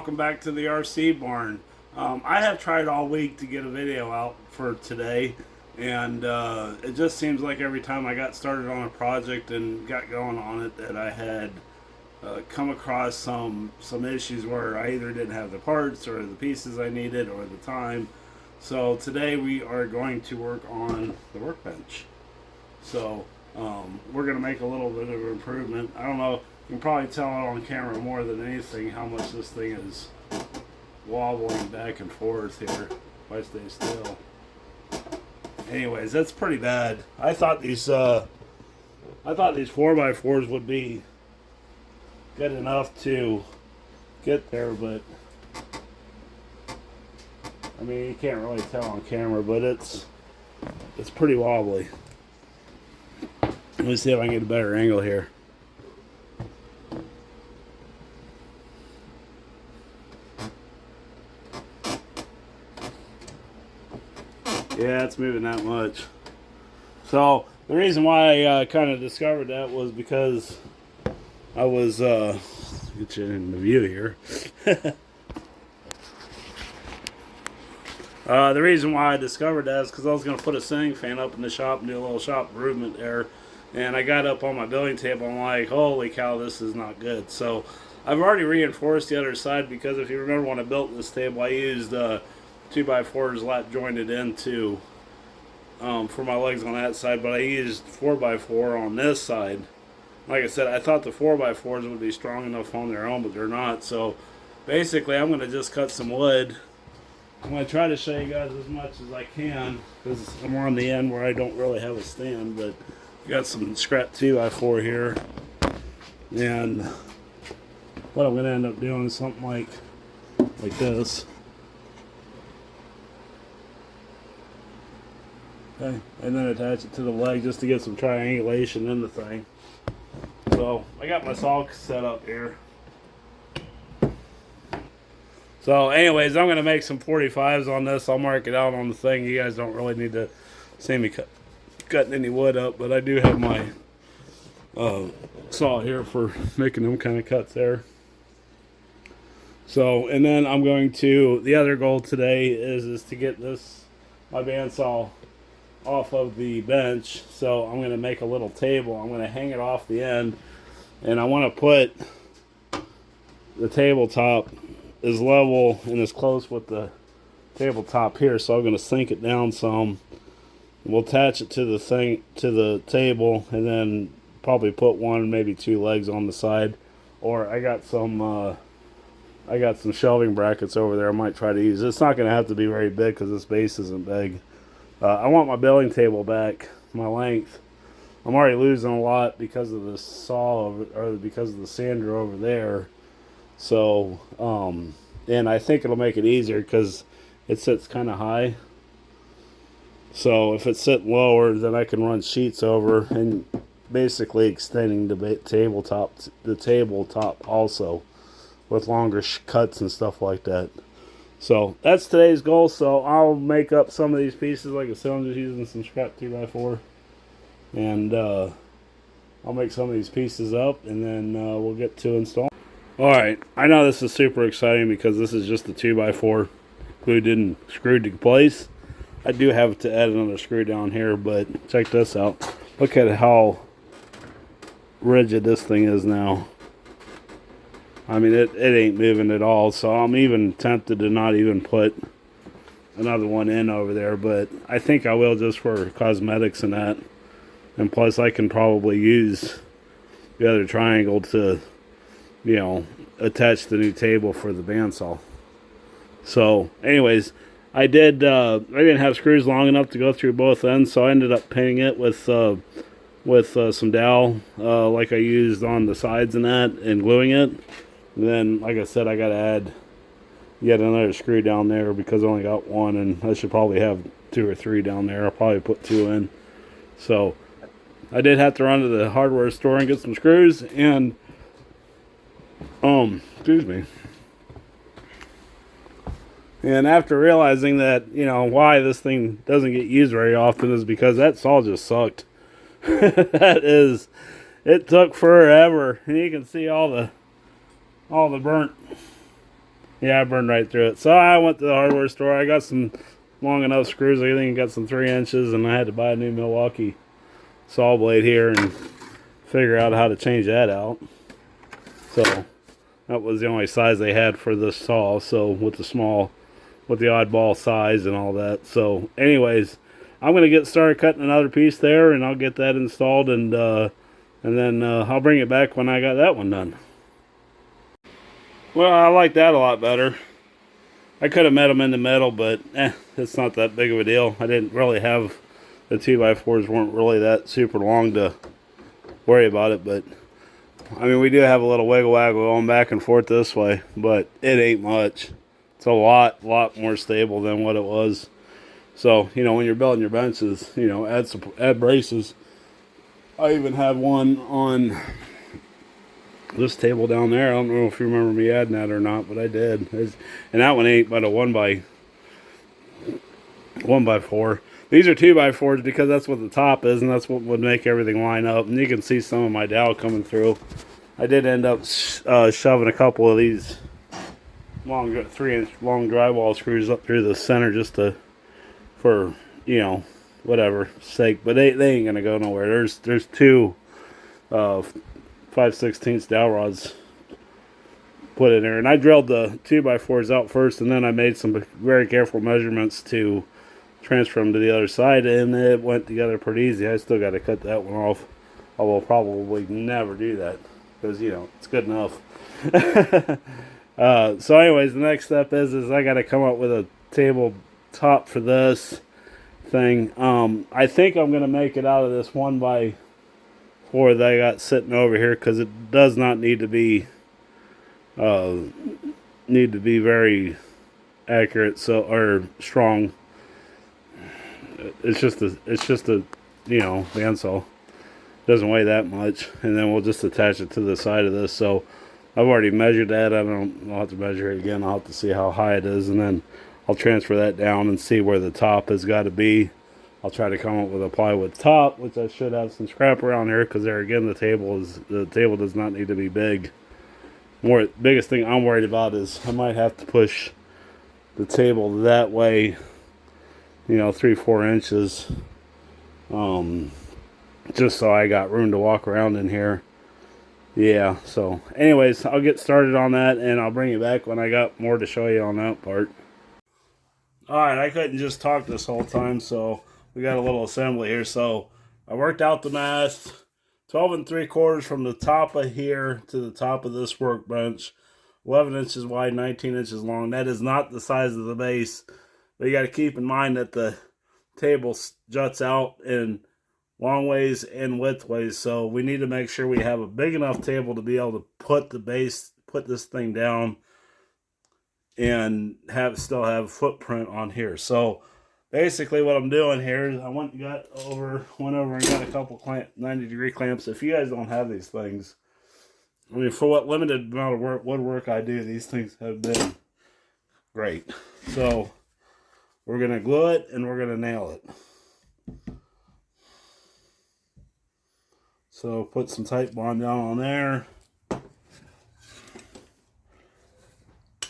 welcome back to the RC barn. I have tried all week to get a video out for today, and it just seems like every time I got started on a project and got going on it that I had come across some issues where I either didn't have the parts or the pieces I needed or the time. So today we are going to work on the workbench. So we're going to make a little bit of an improvement. I don't know. You can probably tell on camera more than anything how much this thing is wobbling back and forth here if I stay still. Anyways, that's pretty bad. I thought these 4x4s would be good enough to get there, but I mean, you can't really tell on camera, but it's pretty wobbly. Let me see if I can get a better angle here. Yeah, it's moving that much. So the reason why I kind of discovered that was because I was get you in the view here. The reason why I discovered that is because I was going to put a ceiling fan up in the shop and do a little shop improvement there. And I got up on my building table and I'm like, holy cow, this is not good. So I've already reinforced the other side because if you remember when I built this table, I used 2x4s lap jointed into for my legs on that side, but I used 4x4 on this side. Like I said, I thought the 4x4s would be strong enough on their own, but they're not. So basically I'm going to just cut some wood. I'm going to try to show you guys as much as I can because I'm on the end where I don't really have a stand, but I got some scrap 2x4 here. And what I'm going to end up doing is something like this. Okay, and then attach it to the leg just to get some triangulation in the thing. So I got my saw set up here. So anyways, I'm going to make some 45s on this. I'll mark it out on the thing. You guys don't really need to see me cutting any wood up, but I do have my saw here for making them kind of cuts there. So, and then I'm going to, the other goal today is to get my bandsaw off of the bench. So I'm going to make a little table. I'm going to hang it off the end, and I want to put the tabletop as level and as close with the tabletop here. So I'm going to sink it down some. We'll attach it to the table, and then probably put one, maybe two legs on the side. Or I got some shelving brackets over there I might try to use. It's not going to have to be very big because this base isn't big. I want my building table back, my length. I'm already losing a lot because of the saw or because of the sander over there. So, and I think it'll make it easier because it sits kind of high. So if it's sitting lower, then I can run sheets over and basically extending the tabletop also with longer cuts and stuff like that. So that's today's goal. So I'll make up some of these pieces. Like I said, I'm just using some scrap 2x4, and I'll make some of these pieces up, and then we'll get to install. All right, I know this is super exciting because this is just the 2x4 glued in, screwed to place. I do have to add another screw down here, but check this out. Look at how rigid this thing is now. I mean, it ain't moving at all, so I'm even tempted to not even put another one in over there, but I think I will just for cosmetics and that. And plus, I can probably use the other triangle to, attach the new table for the bandsaw. So, anyways, I didn't have screws long enough to go through both ends, so I ended up pinning it with some dowel, like I used on the sides and that, and gluing it. And then, like I said, I got to add yet another screw down there because I only got one, and I should probably have 2 or 3 down there. I'll probably put 2 in. So I did have to run to the hardware store and get some screws, and excuse me. And after realizing that, why this thing doesn't get used very often is because that saw just sucked. It took forever, and you can see all the burnt Yeah, I burned right through it. So I went to the hardware store. I got some long enough screws. I think I got some 3 inches, and I had to buy a new Milwaukee saw blade here and figure out how to change that out. So that was the only size they had for this saw. So with the oddball size and all that. So anyways, I'm gonna get started cutting another piece there, and I'll get that installed, and then I'll bring it back when I got that one done. Well, I like that a lot better. I could have met them in the middle, but it's not that big of a deal. I didn't really have the 2x4s weren't really that super long to worry about it, but I mean, we do have a little wiggle waggle going back and forth this way, but it ain't much. It's a lot more stable than what it was. So, you know, when you're building your benches, you know, add braces. I even have one on this table down there. I don't know if you remember me adding that or not, but I did. And that one ain't but a 1x4. These are 2x4s because that's what the top is, and that's what would make everything line up. And you can see some of my dowel coming through. I did end up shoving a couple of these 3-inch long drywall screws up through the center just for, you know, whatever sake. But they ain't gonna go nowhere. There's 2 5/16 dowel rods put in there, and I drilled the 2x4s out first, and then I made some very careful measurements to transfer them to the other side, and it went together pretty easy. I still got to cut that one off. I will probably never do that because, you know, it's good enough. So anyways, the next step is I got to come up with a table top for this thing. I think I'm going to make it out of this 1x4 that I got sitting over here, because it does not need to be very accurate, so, or strong. It's just a you know, bandsaw. Doesn't weigh that much, and then we'll just attach it to the side of this. So I've already measured that. I'll have to measure it again. I'll have to see how high it is, and then I'll transfer that down and see where the top has got to be. I'll try to come up with a plywood top, which I should have some scrap around here, because there again, the table does not need to be big. Biggest thing I'm worried about is I might have to push the table that way, you know, 3-4 inches, just so I got room to walk around in here. Yeah, so anyways, I'll get started on that, and I'll bring you back when I got more to show you on that part. Alright, I couldn't just talk this whole time, so we got a little assembly here. So I worked out the math, 12 3/4 from the top of here to the top of this workbench, 11 inches wide, 19 inches long. That is not the size of the base, but you got to keep in mind that the table juts out in long ways and width ways, so we need to make sure we have a big enough table to be able to put this thing down and still have footprint on here. So basically what I'm doing here is I went over and got a couple 90-degree clamps. If you guys don't have these things, I mean, for what limited amount of woodwork I do, these things have been great. So we're going to glue it, and we're going to nail it. So put some tight bond down on there.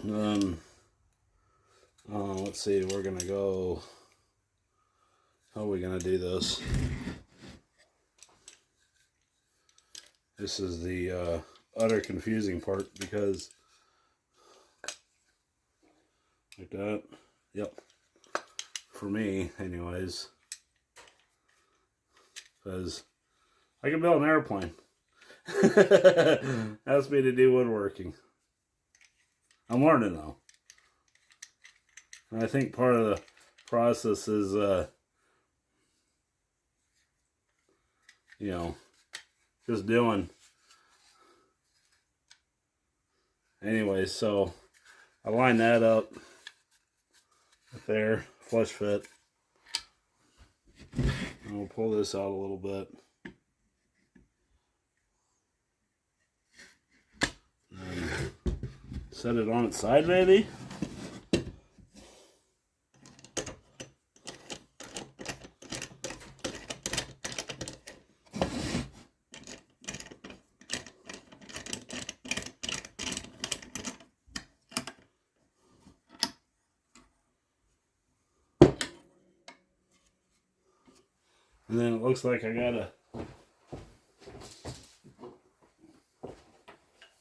And then, let's see, we're going to go, how are we going to do this? This is the utter confusing part, because, like that, yep, for me, anyways, because I can build an airplane. Ask me to do woodworking. I'm learning though. And I think part of the process is, you know, just doing. Anyway, so I line that up with there, flush fit. And we'll pull this out a little bit. Set it on its side, maybe. And then it looks like I gotta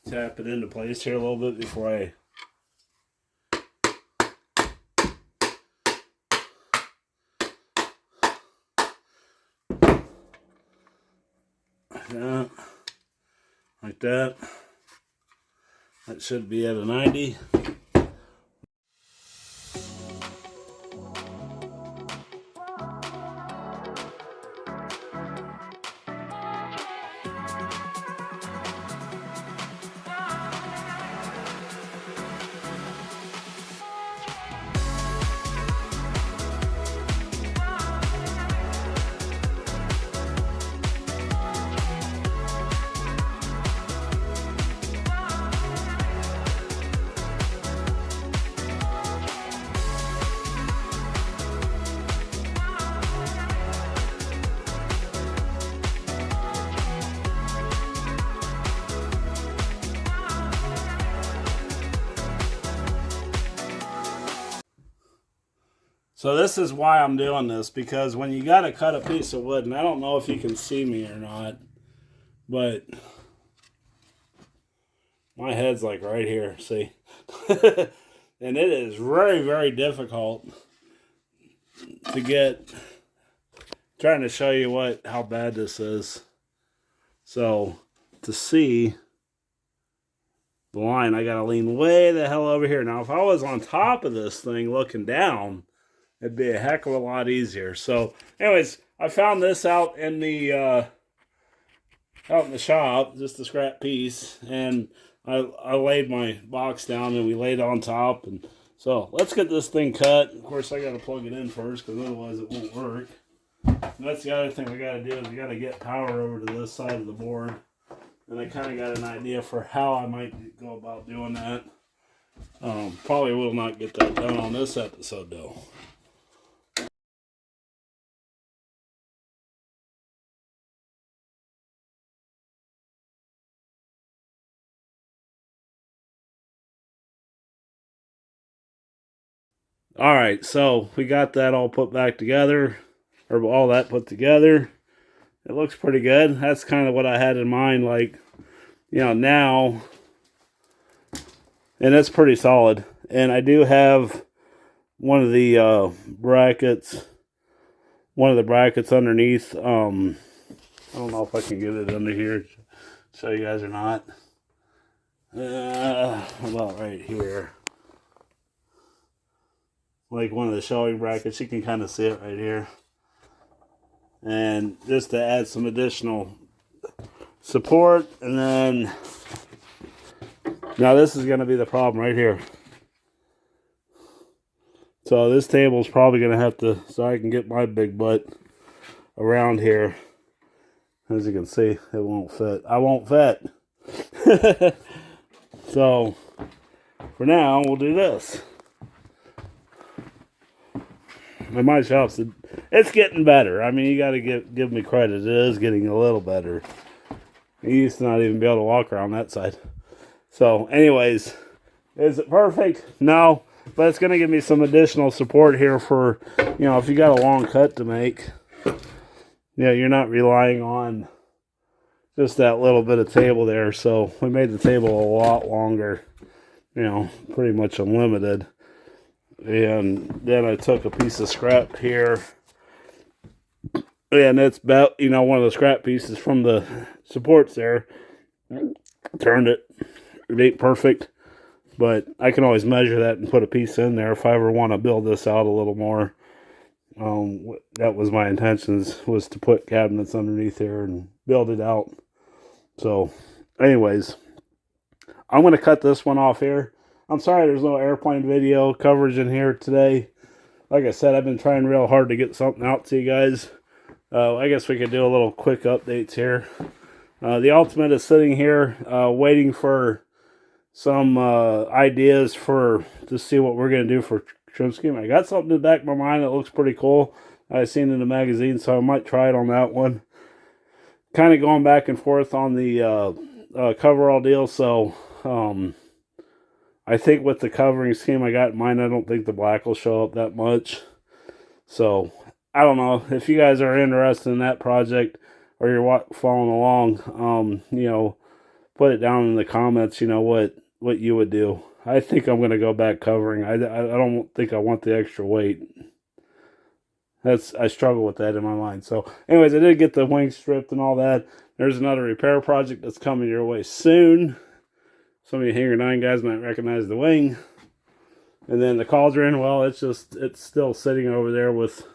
tap it into place here a little bit before I like that. That should be at a 90. So this is why I'm doing this, because when you got to cut a piece of wood, and I don't know if you can see me or not, but my head's like right here, see? And it is very, very difficult to get, trying to show you how bad this is. So to see the line, I got to lean way the hell over here. Now, if I was on top of this thing looking down, it'd be a heck of a lot easier. So, anyways, I found this out in the shop, just a scrap piece, and I laid my box down and we laid it on top. And so let's get this thing cut. Of course, I got to plug it in first because otherwise it won't work. And that's the other thing we got to do is we got to get power over to this side of the board. And I kind of got an idea for how I might go about doing that. Probably will not get that done on this episode though. Alright, so we got that all put back together, or all that put together. It looks pretty good. That's kind of what I had in mind, like, now. And it's pretty solid. And I do have one of the brackets underneath. I don't know if I can get it under here to show you guys or not. About right here. Like one of the shelving brackets, you can kind of see it right here. And just to add some additional support, and then now this is going to be the problem right here. So this table is probably going to have to, so I can get my big butt around here. As you can see, it won't fit. I won't fit. So for now, we'll do this. In my shop's, it's getting better. I mean, you got to give me credit. It is getting a little better. I used to not even be able to walk around that side. So, anyways, is it perfect? No, but it's going to give me some additional support here for, if you got a long cut to make. You're not relying on just that little bit of table there. So, we made the table a lot longer, pretty much unlimited. And then I took a piece of scrap here, and it's about, one of the scrap pieces from the supports there. Turned it. It ain't perfect, but I can always measure that and put a piece in there if I ever want to build this out a little more. That was my intentions, was to put cabinets underneath here and build it out. So, anyways, I'm going to cut this one off here. I'm sorry there's no airplane video coverage in here today. Like I said, I've been trying real hard to get something out to you guys. I guess we could do a little quick updates here. The Ultimate is sitting here waiting for some ideas to see what we're going to do for trim scheme. I got something in the back of my mind that looks pretty cool. I've seen in the magazine, so I might try it on that one. Kind of going back and forth on the coverall deal, so I think with the covering scheme I got in mind, I don't think the black will show up that much. So, I don't know if you guys are interested in that project or you're following along. Put it down in the comments. What you would do. I think I'm gonna go back covering. I don't think I want the extra weight. I struggle with that in my mind. So, anyways, I did get the wing stripped and all that. There's another repair project that's coming your way soon. Some of you Hanger 9 guys might recognize the wing. And then the cauldron, well, it's still sitting over there with,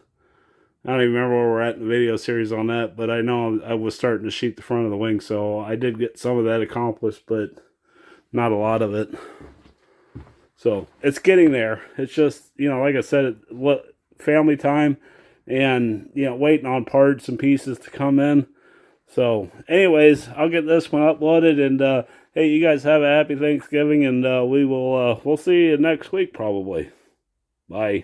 I don't even remember where we're at in the video series on that, but I know I was starting to sheet the front of the wing, so I did get some of that accomplished, but not a lot of it. So it's getting there. It's just, like I said, family time and, waiting on parts and pieces to come in. So anyways, I'll get this one uploaded, and hey, you guys have a happy Thanksgiving, and we'll see you next week probably. Bye.